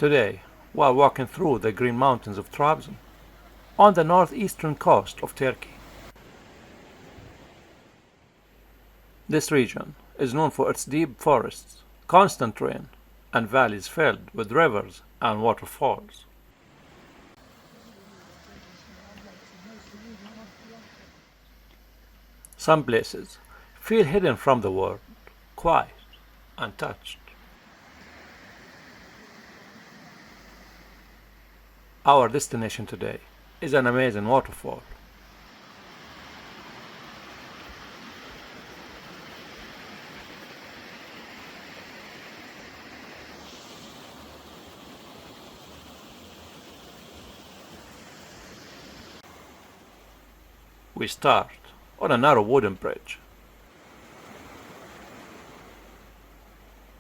Today, while walking through the green mountains of Trabzon, on the northeastern coast of Turkey. This region is known for its deep forests, constant rain, and valleys filled with rivers and waterfalls. Some places feel hidden from the world, quiet, untouched. Our destination today is an amazing waterfall. We start on a narrow wooden bridge.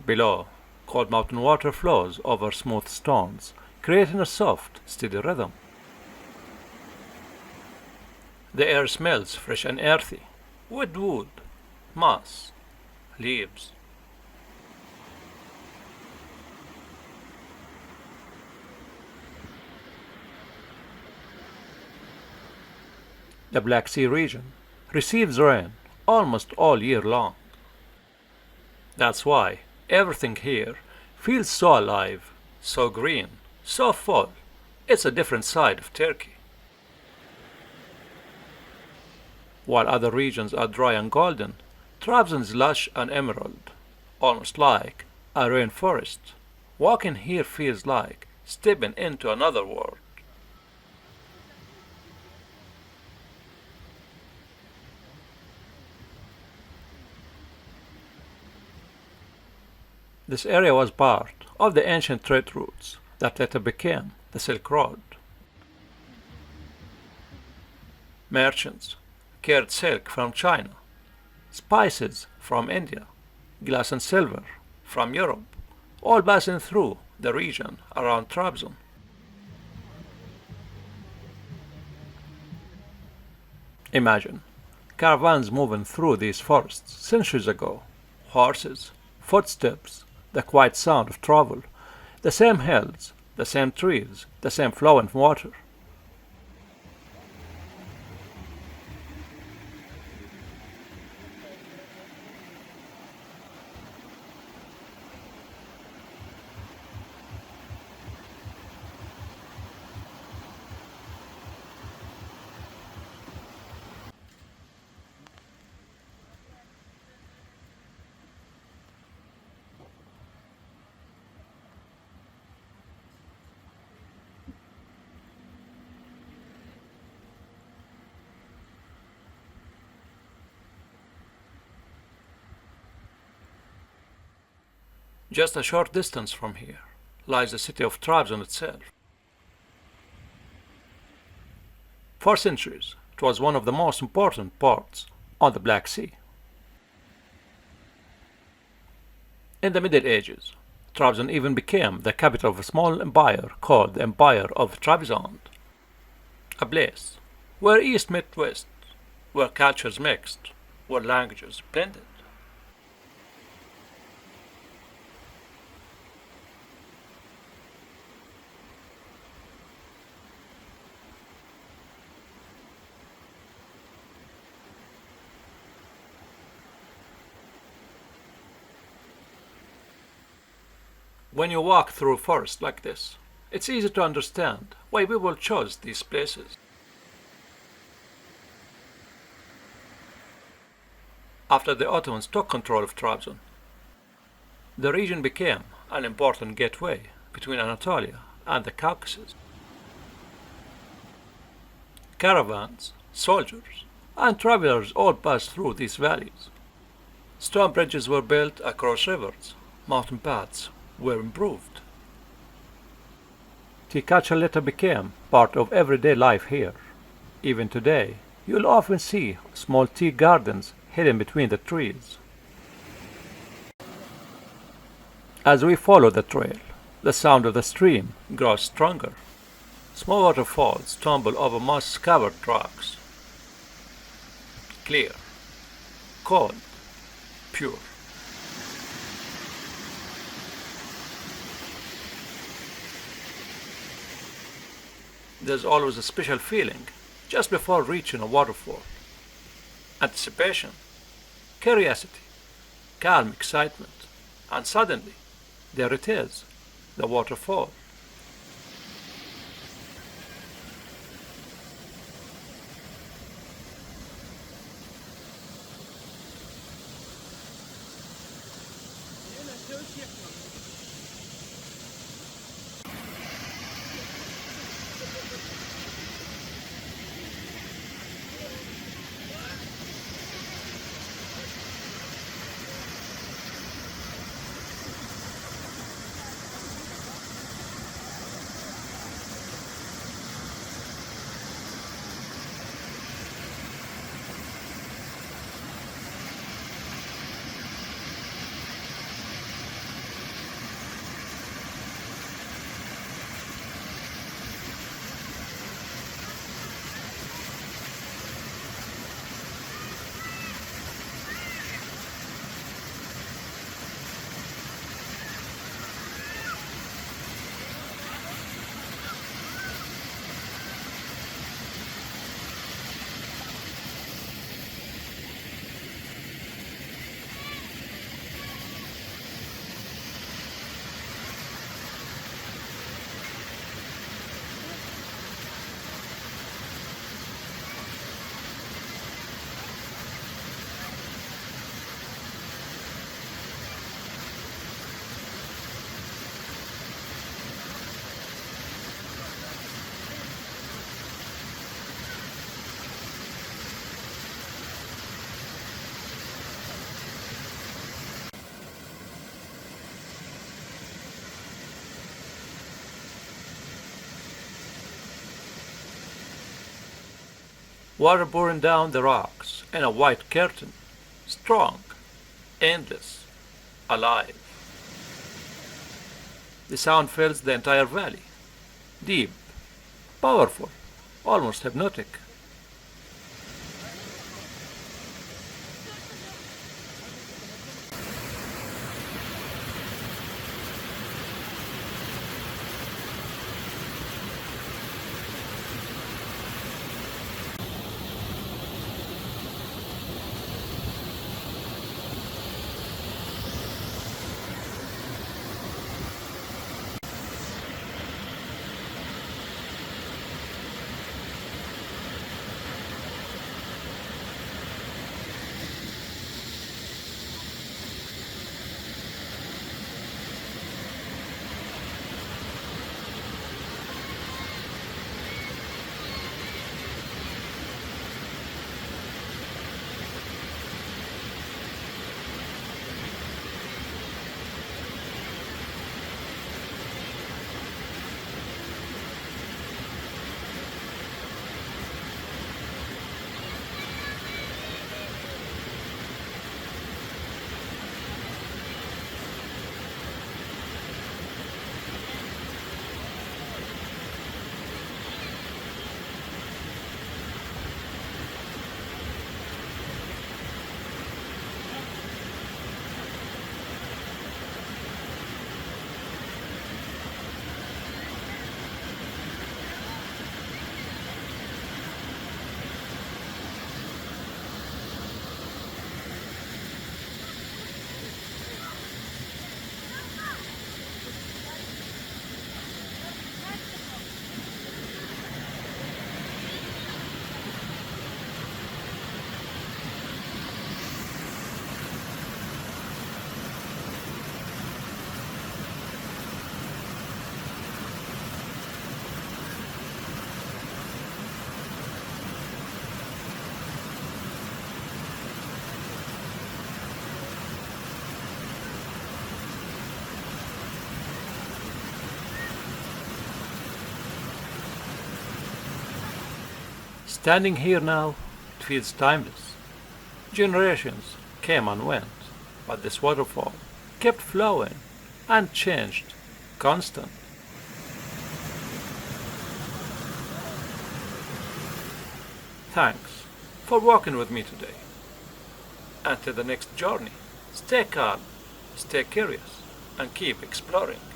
Below, cold mountain water flows over smooth stones, creating a soft, steady rhythm. The air smells fresh and earthy, with wood, moss, leaves. The Black Sea region receives rain almost all year long. That's why everything here feels so alive, so green, so full. It's a different side of Turkey. While other regions are dry and golden, Trabzon is lush and emerald, almost like a rainforest. Walking here feels like stepping into another world. This area was part of the ancient trade routes that later became the Silk Road. Merchants carried silk from China, spices from India, glass and silver from Europe, all passing through the region around Trabzon. Imagine caravans moving through these forests centuries ago, horses, footsteps, the quiet sound of travel, the same hills, the same trees, the same flowing water. Just a short distance from here lies the city of Trabzon itself. For centuries, it was one of the most important ports on the Black Sea. In the Middle Ages, Trabzon even became the capital of a small empire called the Empire of Trabzon, a place where East met West, where cultures mixed, where languages blended. When you walk through a forest like this, it's easy to understand why people chose these places. After the Ottomans took control of Trabzon, the region became an important gateway between Anatolia and the Caucasus. Caravans, soldiers, and travelers all passed through these valleys. Stone bridges were built across rivers, mountain paths were improved. Tea culture later became part of everyday life here. Even today, you'll often see small tea gardens hidden between the trees. As we follow the trail, the sound of the stream grows stronger. Small waterfalls tumble over moss-covered rocks. Clear, cold, pure. There's always a special feeling just before reaching a waterfall. Anticipation, curiosity, calm excitement, and suddenly, there it is, the waterfall. Water pouring down the rocks in a white curtain, strong, endless, alive. The sound fills the entire valley, deep, powerful, almost hypnotic. Standing here now, it feels timeless. Generations came and went, but this waterfall kept flowing, unchanged, constant. Thanks for walking with me today. Until the next journey, stay calm, stay curious, and keep exploring.